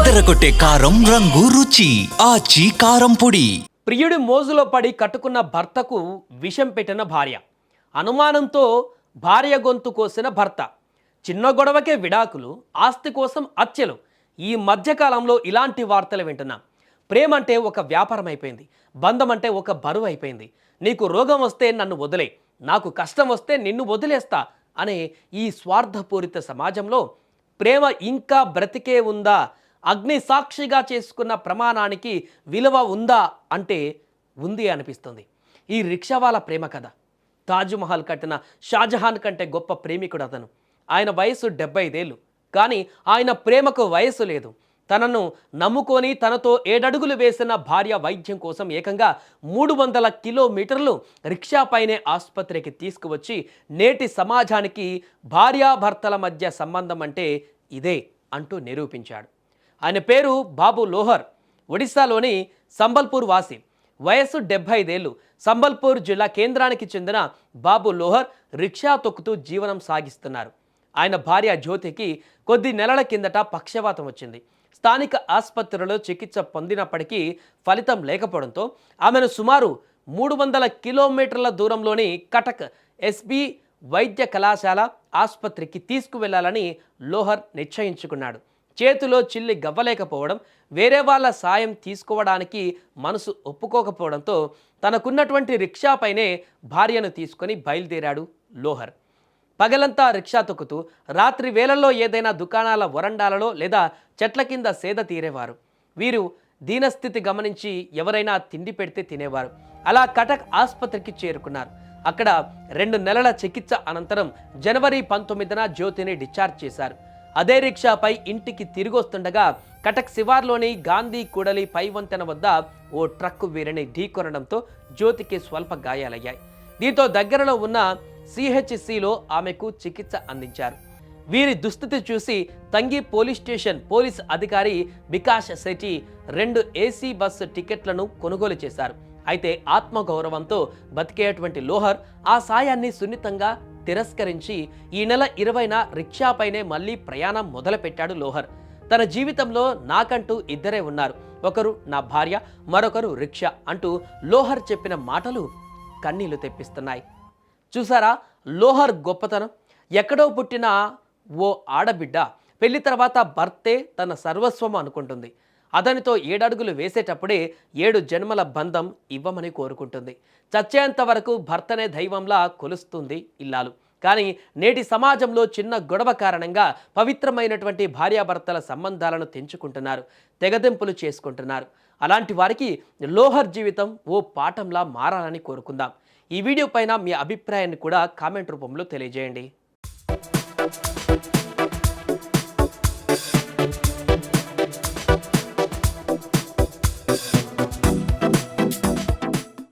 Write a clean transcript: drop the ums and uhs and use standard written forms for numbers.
అదరగొట్టే కారం రంగు రుచి ఆచి కారం పొడి. ప్రియుడి మోజులో పడి కట్టుకున్న భర్తకు విషం పెట్టిన భార్య, అనుమానంతో భార్య గొంతు కోసిన భర్త, చిన్న గొడవకే విడాకులు, ఆస్తి కోసం హత్యలు. ఈ మధ్యకాలంలో ఇలాంటి వార్తలు వింటున్నాం. ప్రేమ అంటే ఒక వ్యాపారం అయిపోయింది, బంధం అంటే ఒక బరువు అయిపోయింది. నీకు రోగం వస్తే నన్ను వదిలే, నాకు కష్టం వస్తే నిన్ను వదిలేస్తా అనే ఈ స్వార్థపూరిత సమాజంలో ప్రేమ ఇంకా బ్రతికే ఉందా? అగ్ని సాక్షిగా చేసుకున్న ప్రమాణానికి విలువ ఉందా అంటే ఉంది అనిపిస్తుంది. ఈ రిక్షావాల ప్రేమ కథ. తాజ్మహల్ కట్టిన షాజహాన్ కంటే గొప్ప ప్రేమికుడు అతను. ఆయన వయసు 75 ఏళ్ళు, కానీ ఆయన ప్రేమకు వయసు లేదు. తనను నమ్ముకొని తనతో 7 అడుగులు వేసిన భార్య వైద్యం కోసం ఏకంగా 300 కిలోమీటర్లు రిక్షాపైనే ఆసుపత్రికి తీసుకువచ్చి నేటి సమాజానికి భార్యాభర్తల మధ్య సంబంధం అంటే ఇదే అంటూ నిరూపించాడు. ఆయన పేరు బాబు లోహర్. ఒడిశాలోని సంబల్పూర్ వాసి. వయస్సు 75 ఏళ్ళు. సంబల్పూర్ జిల్లా కేంద్రానికి చెందిన బాబు లోహర్ రిక్షా తొక్కుతూ జీవనం సాగిస్తున్నారు. ఆయన భార్య జ్యోతికి కొద్ది నెలల కిందట పక్షవాతం వచ్చింది. స్థానిక ఆసుపత్రిలో చికిత్స పొందినప్పటికీ ఫలితం లేకపోవడంతో ఆమెను సుమారు 300 కిలోమీటర్ల దూరంలోని కటక్ ఎస్బి వైద్య కళాశాల ఆసుపత్రికి తీసుకువెళ్లాలని లోహర్ నిశ్చయించుకున్నాడు. చేతిలో చిల్లి గవ్వలేకపోవడం, వేరే వాళ్ళ సాయం తీసుకోవడానికి మనసు ఒప్పుకోకపోవడంతో తనకున్నటువంటి రిక్షాపైనే భార్యను తీసుకొని బయలుదేరాడు లోహర్. పగలంతా రిక్షా తొక్కుతూ రాత్రి వేళల్లో ఏదైనా దుకాణాల వరండాలలో లేదా చెట్ల కింద సేద తీరేవారు. వీరు దీనస్థితి గమనించి ఎవరైనా తిండి పెడితే తినేవారు. అలా కటక్ ఆసుపత్రికి చేరుకున్నారు. అక్కడ 2 నెలల చికిత్స అనంతరం జనవరి 19న జ్యోతిని డిశ్చార్జ్ చేశారు. అదే రిక్షాపై ఇంటికి తిరిగొస్తుండగా కటక్ శివార్లోని గాంధీ కూడలి పై వంతెన వద్ద ఓ ట్రక్కు వీరిని ఢీకొనడంతో జ్యోతికి స్వల్ప గాయాలయ్యాయి. దీంతో దగ్గరలో ఉన్న సిహెచ్సిలో ఆమెకు చికిత్స అందించారు. వీరి దుస్థితి చూసి తంగి పోలీస్ స్టేషన్ పోలీస్ అధికారి వికాస్ శెట్టి 2 ఏసీ బస్సు టికెట్లను కొనుగోలు చేశారు. అయితే ఆత్మగౌరవంతో బతికేటువంటి లోహర్ ఆ సాయాన్ని సున్నితంగా తిరస్కరించి ఈ నెల 20న రిక్షాపైనే మళ్ళీ ప్రయాణం మొదలుపెట్టాడు లోహర్. తన జీవితంలో నాకంటూ ఇద్దరే ఉన్నారు, ఒకరు నా భార్య, మరొకరు రిక్షా అంటూ లోహర్ చెప్పిన మాటలు కన్నీళ్లు తెప్పిస్తున్నాయి. చూసారా లోహర్ గొప్పతనం? ఎక్కడో పుట్టిన ఓ ఆడబిడ్డ పెళ్లి తర్వాత భర్తే తన సర్వస్వం అనుకుంటుంది. అతనితో 7 అడుగులు వేసేటప్పుడే 7 జన్మల బంధం ఇవ్వమని కోరుకుంటుంది. చచ్చేంత వరకు భర్తనే దైవంలా కొలుస్తుంది ఇల్లాలు. కానీ నేటి సమాజంలో చిన్న గొడవ కారణంగా పవిత్రమైనటువంటి భార్యాభర్తల సంబంధాలను తెంచుకుంటున్నారు, తెగదెంపులు చేసుకుంటున్నారు. అలాంటి వారికి లోహర్ జీవితం ఓ పాఠంలా మారాలని కోరుకుందాం. ఈ వీడియో పైన మీ అభిప్రాయాన్ని కూడా కామెంట్ రూపంలో తెలియజేయండి.